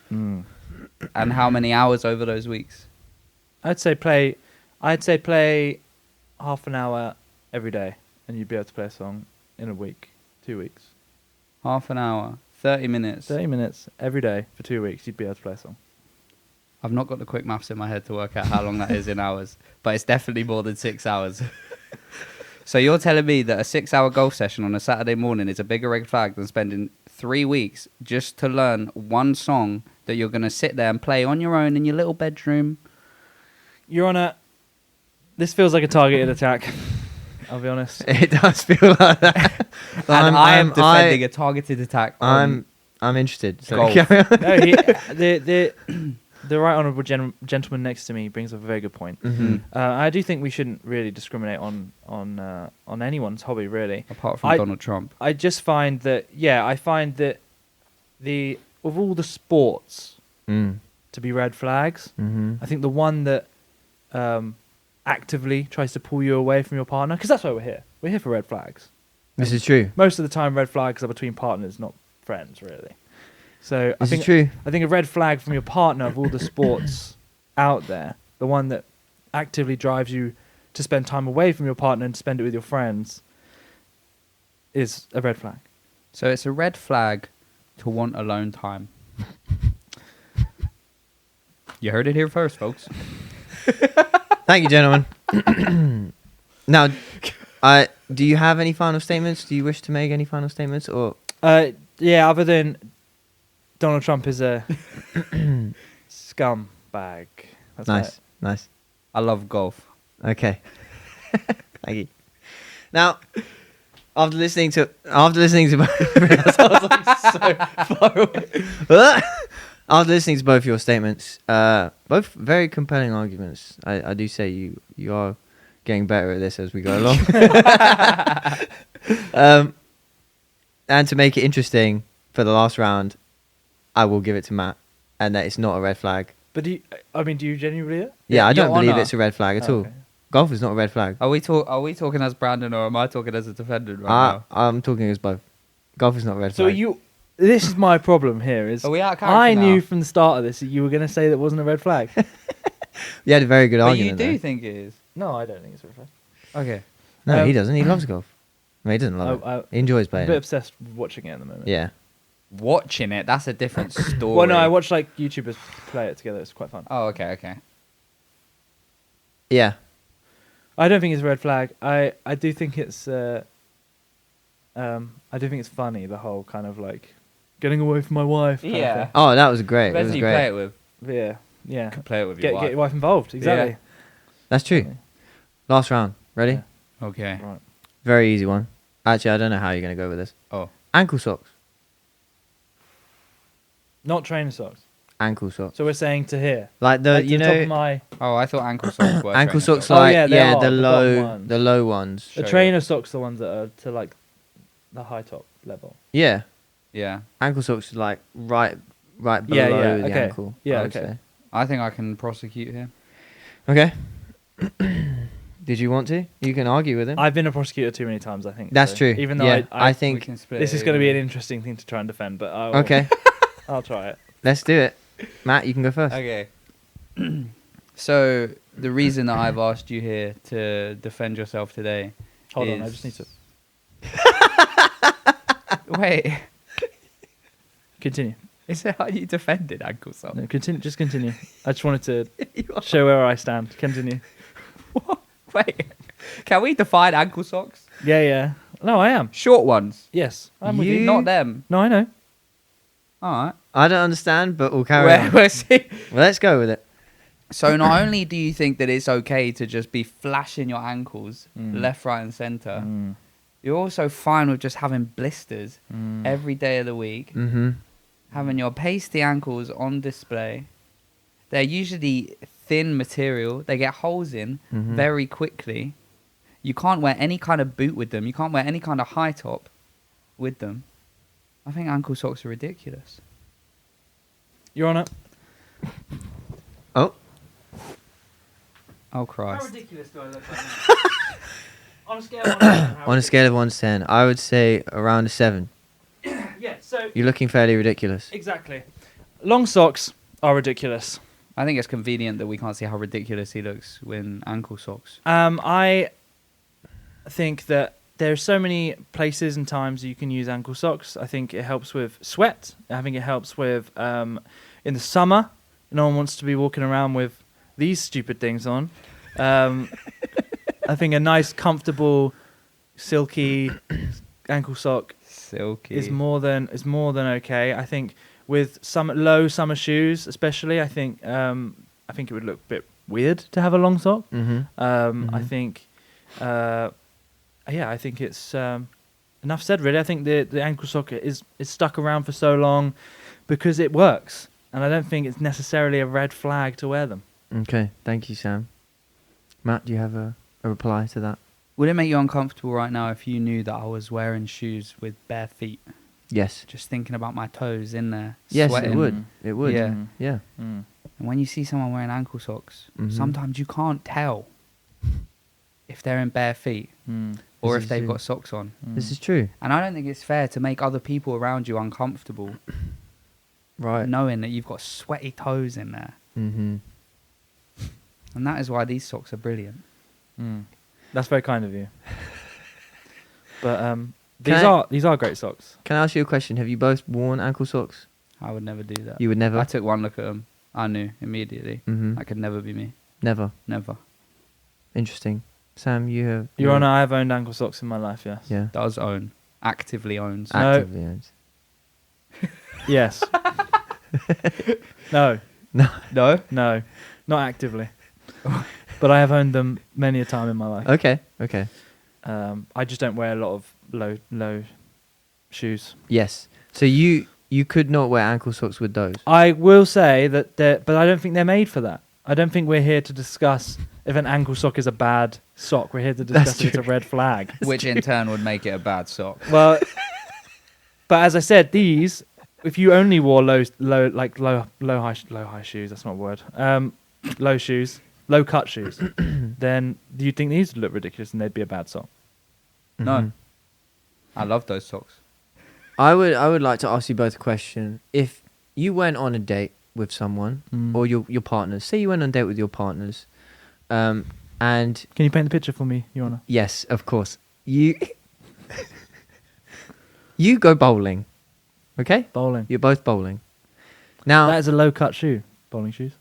And how many hours over those weeks? I'd say play half an hour every day, and you'd be able to play a song in a week, 2 weeks. Half an hour, 30 minutes. 30 minutes every day for 2 weeks, you'd be able to play a song. I've not got the quick maths in my head to work out how long that is in hours, but it's definitely more than 6 hours. So you're telling me that a 6-hour golf session on a Saturday morning is a bigger red flag than spending 3 weeks just to learn one song that you're going to sit there and play on your own in your little bedroom? Your Honour, this feels like a targeted attack. I'll be honest. It does feel like that. And I am defending a targeted attack. I'm interested. So Golf. carry on. No, the right honourable gentleman next to me brings up a very good point. Mhm. I do think we shouldn't really discriminate on anyone's hobby, really. Apart from Donald Trump. I just find that of all the sports Mm. to be red flags, Mhm. I think the one that actively tries to pull you away from your partner, because that's why we're here. We're here for red flags. This is true. Most of the time, red flags are between partners, not friends, really. So This is true. I think a red flag from your partner of all the sports out there, the one that actively drives you to spend time away from your partner and spend it with your friends, is a red flag. So it's a red flag to want alone time. You heard it here first, folks. Thank you, gentlemen. Now, do you have any final statements? Do you wish to make any final statements, or Yeah, other than Donald Trump is a scumbag. That's nice, nice. I love golf. Okay. Thank you. Now, after listening to after listening to both your statements, both very compelling arguments. I do say you are getting better at this as we go along. And to make it interesting for the last round, I will give it to Matt, and that it's not a red flag. But do you genuinely believe it? Yeah, I don't Your believe Honour. it's a red flag at all. Okay. Golf is not a red flag. Are we talking as Brandon or am I talking as a defendant right now? I'm talking as both. Golf is not a red So flag. this is my problem here. Is Are we out of character I knew now? from the start of this that you were going to say that wasn't a red flag. You had a very good But you argument. do though. think it is? No, I don't think it's a red flag. Okay. No, he doesn't. He loves golf. No, he doesn't love it. He enjoys I'm a playing bit it. obsessed with watching it at the moment. Yeah. Watching it, that's a different story. Well, no, I watch like YouTubers play it together. It's quite fun. Oh, okay. Yeah. I don't think it's a red flag. I do think it's funny, the whole kind of like getting away from my wife. Kind Yeah. Of Oh, that was great. It Depends was who you play great. it with. thing. Yeah. Could play it with Get your wife. your wife involved. Exactly. That's true. Last round. Ready? Yeah. Okay. Right. Very easy one. Actually, I don't know how you're going to go with this. Oh. Ankle socks. Not trainer socks. Ankle socks. So we're saying to here. Like the, Like to you the top know, of my Oh, I thought ankle socks were ankle trainer socks Oh, like, yeah, they are, the the low, bottom ones. the low ones. Show the you. trainer socks, the ones that are to like the high top level. Yeah. Yeah. Ankle socks are like right below Yeah, the okay. ankle. Yeah, I would okay. say. I think I can prosecute him. Okay. Did you want to? You can argue with him. I've been a prosecutor too many times, I think. That's so. true. Even though yeah, I We think. can split this it is going to be an evenly. interesting thing to try and defend, but Okay, I'll try it. let's do it. Matt, you can go first. Okay. So the reason that I've asked you here to defend yourself today. Hold on, I just need to Wait. continue. Is that how you defended ankle socks? No, continue. Just continue. I just wanted to show where I stand. Continue. What? Wait. Can we define ankle socks? Yeah. No, I am. Short ones. Yes, I'm with You- you. Not them. No, I know. All right. I don't understand, but we'll carry on. We'll see. Well, let's go with it. So not only do you think that it's okay to just be flashing your ankles Mm. left, right, and centre, Mm. you're also fine with just having blisters Mm. every day of the week, Mm-hmm. having your pasty ankles on display. They're usually thin material. They get holes in Mhm. very quickly. You can't wear any kind of boot with them. You can't wear any kind of high top with them. I think ankle socks are ridiculous. Your Honour. Oh, Oh, Christ. ridiculous do I look like now? On a scale of 1 to 10, how on a scale of 1 to 10, I would say around a 7. Yeah, so You're looking fairly ridiculous. exactly. Long socks are ridiculous. I think it's convenient that we can't see how ridiculous he looks in ankle socks. I think that there's so many places and times you can use ankle socks. I think it helps with sweat. I think it helps with in the summer. No one wants to be walking around with these stupid things on. I think a nice, comfortable, silky ankle sock Silky. is more than okay. I think with some low summer shoes, especially, I think it would look a bit weird to have a long sock. Mm-hmm. I think, I think it's enough said. Really, I think the ankle sock is stuck around for so long because it works, and I don't think it's necessarily a red flag to wear them. Okay, thank you, Sam. Matt, do you have a reply to that? Would it make you uncomfortable right now if you knew that I was wearing shoes with bare feet? Yes. Just thinking about my toes in there. Yes, sweating. it would. It would. Yeah. Mm. Yeah. Mm. And when you see someone wearing ankle socks, Mhm. sometimes you can't tell if they're in bare feet Mm. or This if is they've true. got socks on. This is true. And I don't think it's fair to make other people around you uncomfortable Right. knowing that you've got sweaty toes in there. Mm-hmm. And that is why these socks are brilliant. Mm. That's very kind of you. But Can these are great socks. Can I ask you a question? Have you both worn ankle socks? I would never do that. You would never? I took one look at them. I knew immediately. Mm-hmm. That could never be me. Never. Never. Interesting. Sam, you have... Your Honour, I have owned ankle socks in my life. Yes. Yeah. Does own. Actively owns. No. Actively owns. Yes. No. No. No? No. Not actively. But I have owned them many a time in my life. Okay. Okay. I just don't wear a lot of low shoes. Yes. So you could not wear ankle socks with those. I will say that but I don't think they're made for that. I don't think we're here to discuss if an ankle sock is a bad sock. We're here to discuss if it's a red flag. Which in turn would make it a bad sock. Well, but as I said, these, if you only wore low high shoes, that's not a word. Low shoes, low cut shoes, then do you think these would look ridiculous and they'd be a bad sock? No. Mhm. I love those socks. I would like to ask you both a question. If you went on a date with someone or your partners, say you went on a date with your partners, and Can you paint the picture for me, Your Honour? yes, of course, you go bowling, okay? Bowling. You're both bowling. Now That is a low cut shoe. Bowling shoes.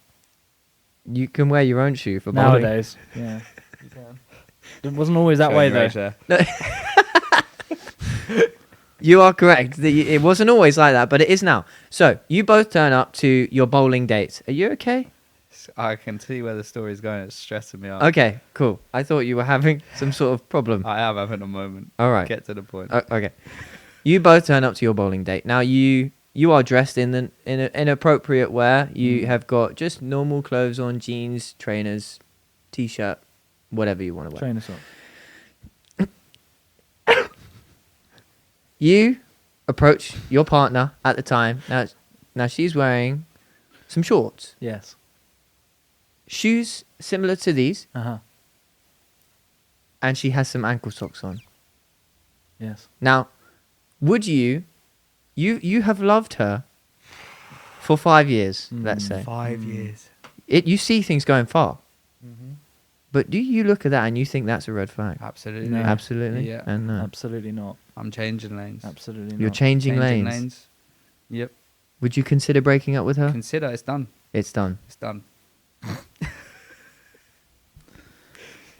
you can wear your own shoe for bowling. Nowadays. Yeah. You can. It wasn't always that way though. You are correct. It wasn't always like that, but it is now. So you both turn up to your bowling date. Are you okay? I can see where the story's going. It's stressing me out. Okay, cool. I thought you were having some sort of problem. I am having a moment. All right. Get to the point. Okay. You both turn up to your bowling date. Now you are dressed in inappropriate wear. You have got just normal clothes on, jeans, trainers, t-shirt, whatever you want to wear. Trainer sock. You approach your partner at the time. Now she's wearing some shorts. Yes. shoes similar to these, Uh-huh. and she has some ankle socks on. Yes. Now, would you have loved her for 5 years, let's say. 5 years. You see things going far. Mm-hmm. But do you look at that and you think that's a red flag? Absolutely. No. Absolutely. Yeah. And no. Absolutely not. I'm changing lanes. Absolutely You're not. changing lanes. Yep. Would you consider breaking up with her? Consider it's done. It's done. It's done.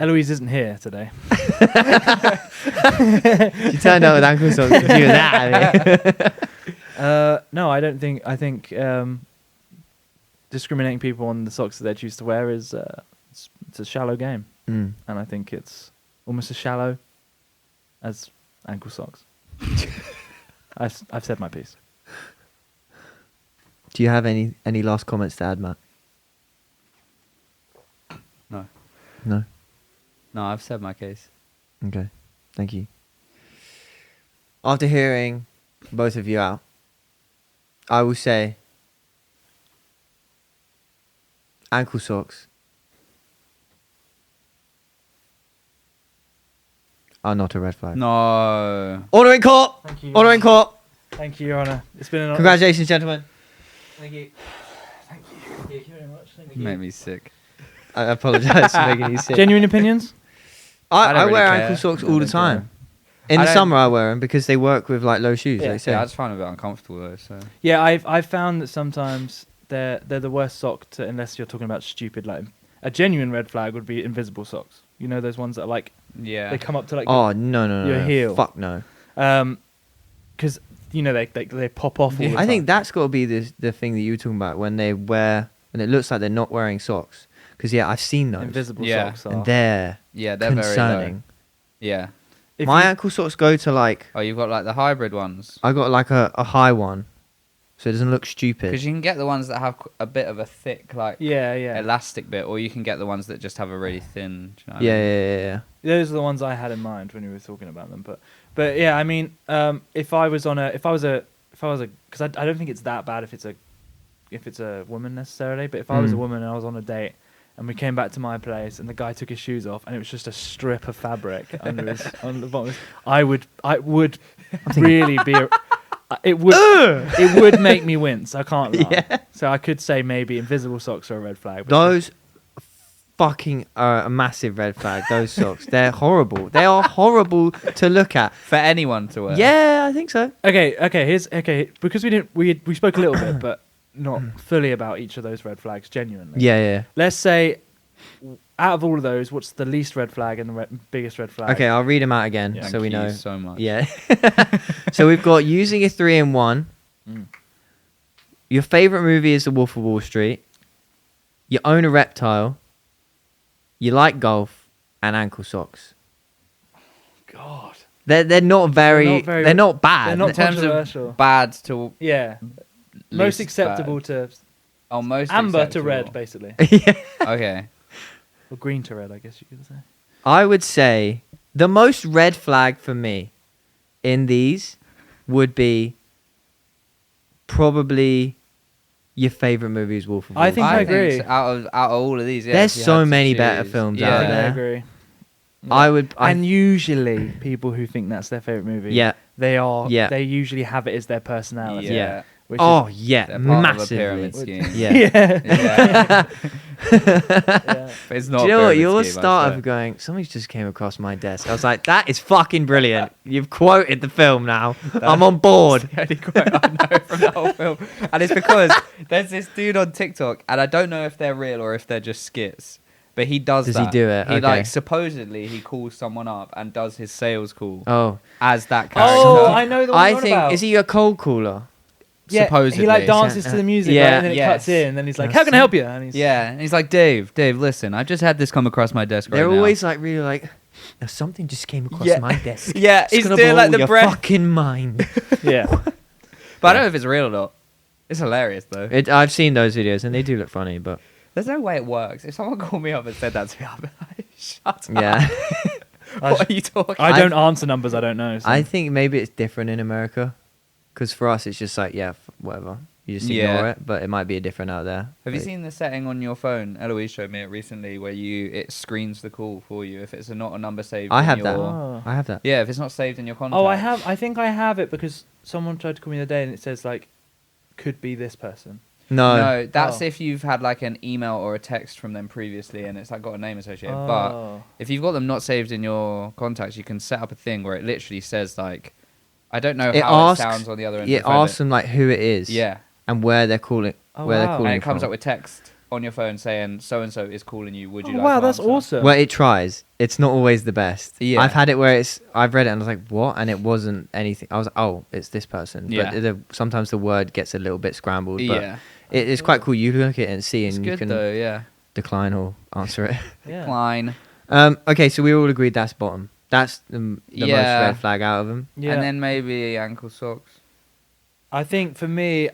Eloise isn't here today. She turned out with ankle socks and she was that. No, I don't think. I think discriminating people on the socks that they choose to wear is it's a shallow game, Mm. and I think it's almost as shallow as ankle socks. I've said my piece. Do you have any last comments to add, Matt? No. No? No, I've said my case. Okay. Thank you. After hearing both of you out, I will say ankle socks are not a red flag. No. Order in court! Thank you. Order in court! Thank you, Your Honour. It's been an honour. Congratulations, gentlemen. Thank you. Thank you very much. Thank You make me sick. I apologise for making you sick. Genuine opinions? I don't I really wear care. ankle socks I all the don't time. care. In I the don't- summer, I wear them because they work with like low shoes. Yeah. They say. Yeah, I just find it a bit uncomfortable though. So Yeah, I've found that sometimes they're the worst sock to, unless you're talking about stupid, like a genuine red flag would be invisible socks. You know those ones that are like yeah. they come up to like Oh no! your heel. Fuck no! because you know they pop off all the time. I think that's got to be the thing that you were talking about when they wear and it looks like they're not wearing socks. Because yeah, I've seen those invisible Yeah. socks are. and they're Yeah, they're concerning. very low. Yeah. If My you- ankle socks go to like Oh, you've got like the hybrid ones. I got like a high one, so it doesn't look stupid. Because you can get the ones that have a bit of a thick, like yeah. elastic bit, or you can get the ones that just have a really thin. Do you know what Yeah, I mean? yeah. Those are the ones I had in mind when we were talking about them. But yeah, I mean, if I was because I don't think it's that bad if it's a woman necessarily. But if I was a woman and I was on a date and we came back to my place and the guy took his shoes off and it was just a strip of fabric under his on the bottom, I would really be. It would make me wince. I can't lie. Yeah. So I could say maybe invisible socks are a red flag. But Those fucking are a massive red flag. Those socks, they're horrible. They are horrible to look at. For anyone to wear. Yeah, I think so. Okay. Because we spoke a little bit, but not fully about each of those red flags genuinely. Yeah. Let's say, out of all of those, what's the least red flag and the biggest red flag? Okay, I'll read them out again Thank so we you know. so much. Yeah. So we've got using a 3-in-1. Mm. Your favorite movie is The Wolf of Wall Street. You own a reptile. You like golf and ankle socks. God. They're not very. They're not bad. They're not In terms of controversial. bad to Yeah. Most least acceptable bad. to Oh, most amber to acceptable. red, basically. Yeah. Okay. Or green to red, I guess you could say. I would say the most red flag for me in these would be probably your favorite movie is Wolf of Wall I think Street. I agree. so out of all of these, yeah, There's if you so had to many better choose- films yeah. out I there. agree. I would. And usually, people who think that's their favorite movie, Yeah. they usually have it as their personality. Yeah. Which Oh is, yeah, They're part of a massively. pyramid scheme. Yeah. yeah. Yeah. Yeah. But it's not. Do you a know what? pyramid Your scheme, I start swear. of going, something just came across my desk. I was like, that is fucking brilliant. You've quoted the film now. I'm on board. That's the only quote I know from the whole film. And it's because there's this dude on TikTok, and I don't know if they're real or if they're just skits, but he does Does he that. do it? He Okay. like supposedly he calls someone up and does his sales call Oh, as that character. Oh, I know the one I you're on think about. is he a cold caller? Yeah, supposedly. he like dances to the music, Yeah. right, and then it Yes. cuts in, and then he's like, "How can I help you?" And he's Yeah, and he's like, Dave, listen, I just had this come across my desk right They're now. always like really like. Now something just came across Yeah. my desk. Yeah, It's he's gonna doing blow like the your breath. fucking mind. yeah. But I don't know if it's real or not. It's hilarious though. I've seen those videos and they do look funny, but There's no way it works. If someone called me up and said that to me, I'd be like, shut up. yeah. What are you talking I don't answer numbers I don't know. So. I think maybe it's different in America, because for us it's just like whatever. You just ignore it, but it might be a different out there. Have you seen the setting on your phone? Eloise showed me it recently, where it screens the call for you if it's not a number saved. I have in that. your, I have that. Yeah, if it's not saved in your contacts. Oh, I have. I think I have it because someone tried to call me the other day and it says like, could be this person. No, that's Oh. if you've had like an email or a text from them previously and it's like got a name associated. Oh. But if you've got them not saved in your contacts, you can set up a thing where it literally says like, I don't know how it sounds on the other end. It of the phone. asks them like who it is. Yeah. And where they're calling. Oh, where wow. they're calling And it comes from. up with text on your phone saying so and so is calling you. Would you Oh, like wow, to that's answer? awesome. Well, it tries. It's not always the best. Yeah. I've had it where I've read it and I was like, what? And it wasn't anything. I was like, oh, it's this person. Yeah. But sometimes the word gets a little bit scrambled. But Yeah. it's quite cool. You look at it and see, It's and you good can though. Yeah. decline or answer it. Yeah. Decline. Okay, so we all agreed that's bottom. That's the most Yeah. red flag out of them. Yeah. And then maybe ankle socks. I think for me,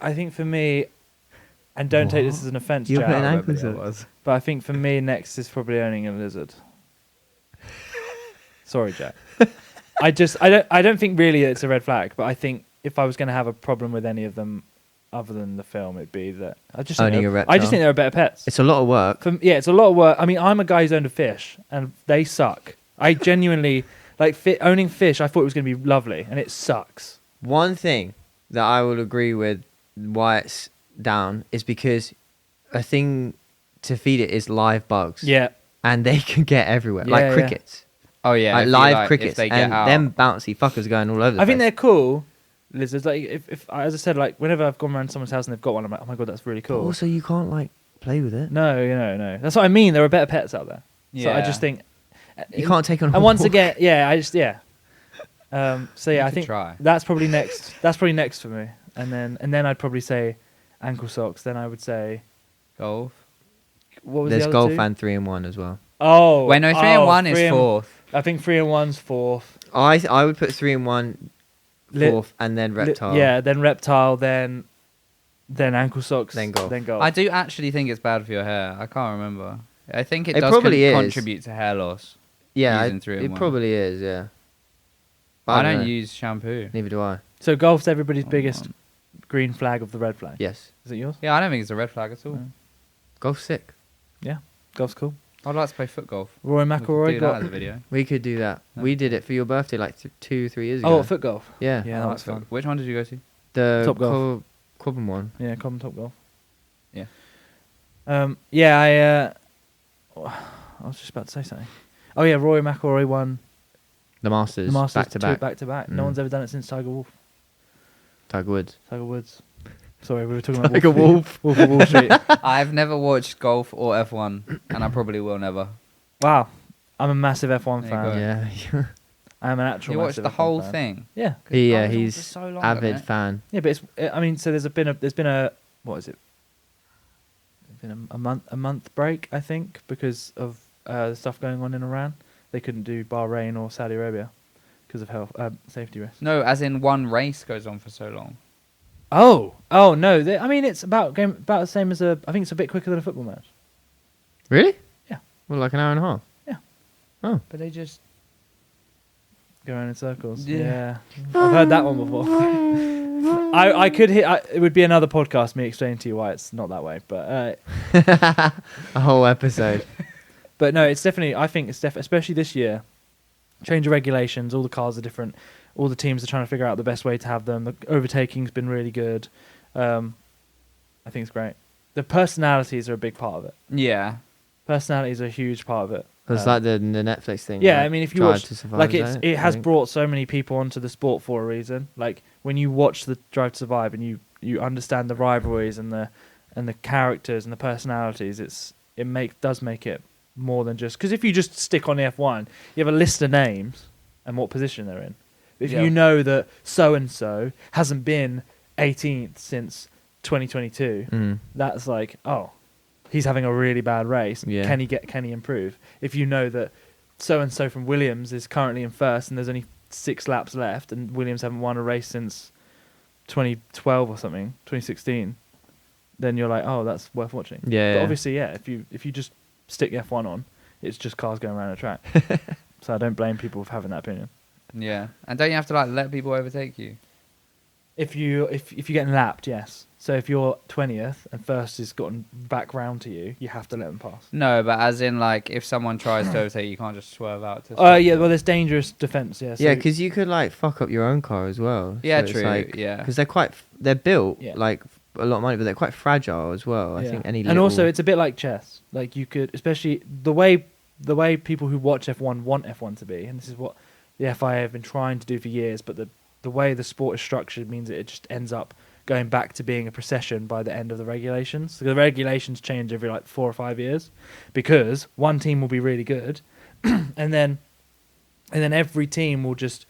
and don't take this as an offence, You're Jack, putting I ankle remember socks. it was. but I think for me next is probably owning a lizard. Sorry, Jack. I don't think really it's a red flag, but I think if I was going to have a problem with any of them other than the film, it'd be that I just think Owning a reptile. I just think they're better pets. It's a lot of work. It's a lot of work. I mean, I'm a guy who's owned a fish, and they suck. I genuinely like owning fish. I thought it was going to be lovely, and it sucks. One thing that I will agree with why it's down is because a thing to feed it is live bugs. Yeah, And they can get everywhere, Yeah, like yeah. crickets. Oh yeah. Like if you, live if crickets. they get And out. them bouncy fuckers going all over the I think place. they're cool. Lizards, like if as I said, like whenever I've gone around someone's house and they've got one, I'm like, oh my god, that's really But cool. also, you can't like play with it. No. That's what I mean. There are better pets out there. So I Yeah. just think You can't take on. And once walk. again, so yeah, You I could think try. that's probably next. That's probably next for me. And then I'd probably say ankle socks. Then I would say Golf. what was There's the other golf two? and 3-in-1 as well. Oh, Wait, no, 3 and 1 is 4th. I think 3-in-1's fourth. I would put 3-in-1 Lit- fourth and then reptile. Yeah, then reptile, then ankle socks, Then golf. then golf. I do actually think it's bad for your hair. I can't remember. I think it It does probably is. contribute to hair loss. Yeah, Using 3-in-1. it probably is. Yeah. But I don't know. use shampoo. Neither do I. So golf's everybody's Oh, biggest man. green flag of the red flag. Yes. Is it yours? Yeah, I don't think it's a red flag at all. No. Golf's sick. Golf's cool. I'd like to play foot golf. Roy We could McIlroy do that got. as a video. We could do that. Yeah. We did it for your birthday like 2-3 years ago. Oh, foot golf. Yeah. Yeah, that was foot- fun. Which one did you go to? The Top golf. Cobham one. Yeah, common top golf. Yeah. I was just about to say something. Oh yeah, Roy McIlroy won The Masters. the Masters back to back. back to back. No Mm. one's ever done it since Tiger Woods. Woods. Sorry, we were talking about Tiger Wolf. Wolf of Wall Street. I've never watched golf or F1, and I probably will never. Wow, I'm a massive F1 There you fan. go. Yeah. I am an actual. You watched massive the F1 whole fan. thing. Yeah, Yeah, Golf was on he's for so long, avid hasn't it? fan. yeah, but it's. I mean, so there's been a what is it? There's been a month break, I think, because of the stuff going on in Iran. They couldn't do Bahrain or Saudi Arabia because of health safety risks. No, as in one race goes on for so long. Oh no! I mean, it's about the same as I think it's a bit quicker than a football match. Really? Yeah. Well, like an hour and a half. Yeah. Oh. But they just... Go around in circles. Yeah. Yeah, I've heard that one before. I could hit. It would be another podcast me explaining to you why it's not that way, but A whole episode. but no, it's definitely. I think it's especially this year. Change of regulations. All the cars are different. All the teams are trying to figure out the best way to have them. The overtaking's been really good. I think it's great. The personalities are a big part of it. Yeah. Personalities are a huge part of it. It's like the Netflix thing. Yeah, like I mean, if you Drive watch, to Survive, like is that it I has think? brought so many people onto the sport for a reason. Like when you watch the Drive to Survive and you understand the rivalries and the characters and the personalities, does make it more than just because if you just stick on the F1, you have a list of names and what position they're in. If Yeah. you know that so and so hasn't been 18th since 2022, Mm. that's like, oh, he's having a really bad race. Yeah. Can he improve? If you know that so and so from Williams is currently in first and there's only 6 laps left and Williams haven't won a race since 2012 or something, 2016, then you're like, oh, that's worth watching. Yeah. But yeah. obviously, yeah, if you just stick F1 on, it's just cars going around a track. So I don't blame people for having that opinion. Yeah. And don't you have to like let people overtake you? If you're getting lapped, yes. So if you're 20th and first has gotten back round to you, you have to let them pass. No, but as in, like, if someone tries to overtake, you can't just swerve out. Yeah, well, there's dangerous defence, yeah. So Yeah, because you could like fuck up your own car as well. Yeah, so true. Like, yeah. because they're built Yeah. like a lot of money, but they're quite fragile as well. I Yeah. think any and little... also it's a bit like chess. Like you could, especially the way people who watch F1 want F1 to be, and this is what the FIA have been trying to do for years, but the way the sport is structured means that it just ends up going back to being a procession by the end of the regulations. So the regulations change every like 4 or 5 years because one team will be really good and then every team will just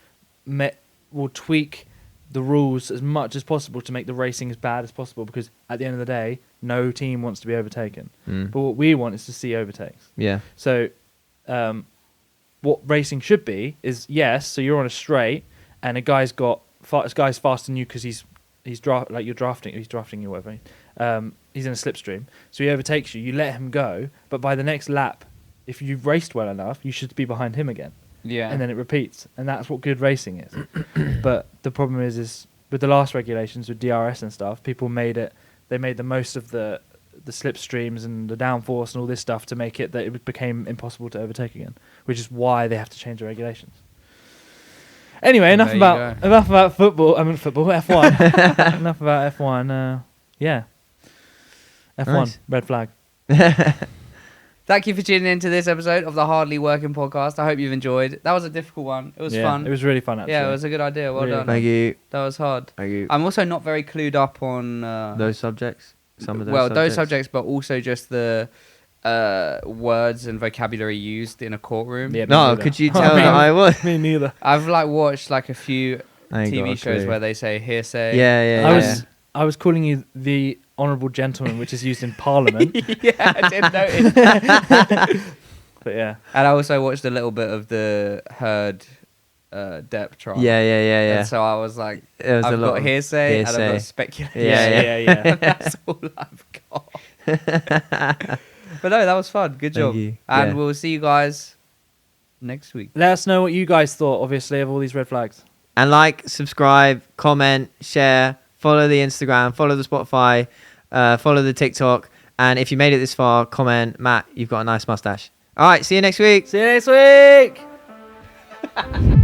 will tweak the rules as much as possible to make the racing as bad as possible, because at the end of the day, no team wants to be overtaken. But what we want is to see overtakes. Yeah. So what racing should be is, so you're on a straight and a guy's faster than you because he's drafting you, whatever. He's in a slipstream, so he overtakes you. You let him go, but by the next lap, if you've raced well enough, you should be behind him again. Yeah. And then it repeats, and that's what good racing is. But the problem is with the last regulations with DRS and stuff, people made the most of the slipstreams and the downforce and all this stuff to make it that it became impossible to overtake again, which is why they have to change the regulations. Anyway, enough about football. I mean football, F1. Enough about F1. Yeah. F1, nice. Red flag. Thank you for tuning into this episode of the Hardly Working podcast. I hope you've enjoyed. That was a difficult one. It was fun. It was really fun, actually. Yeah, it was a good idea. Well done. Thank you. That was hard. Thank you. I'm also not very clued up on those subjects. Some of those. Well, subjects. those subjects, but also just the words and vocabulary used in a courtroom. Yeah, No, could you tell that I was? Me neither. I've watched a few I ain't got TV a shows clue. where they say hearsay. Yeah. I was calling you the honourable gentleman, which is used in Parliament. Yeah, I did notice. But yeah. And I also watched a little bit of the Heard Depp trial. Yeah. And so I was like, There was a I've lot got of hearsay and I've hearsay. got speculation. Yeah. That's all I've got. But no, that was fun. Good job. you. And Yeah. we'll see you guys next week. Let us know what you guys thought, obviously, of all these red flags. And like, subscribe, comment, share, follow the Instagram, follow the Spotify, follow the TikTok. And if you made it this far, comment, Matt, you've got a nice mustache. All right, see you next week. See you next week!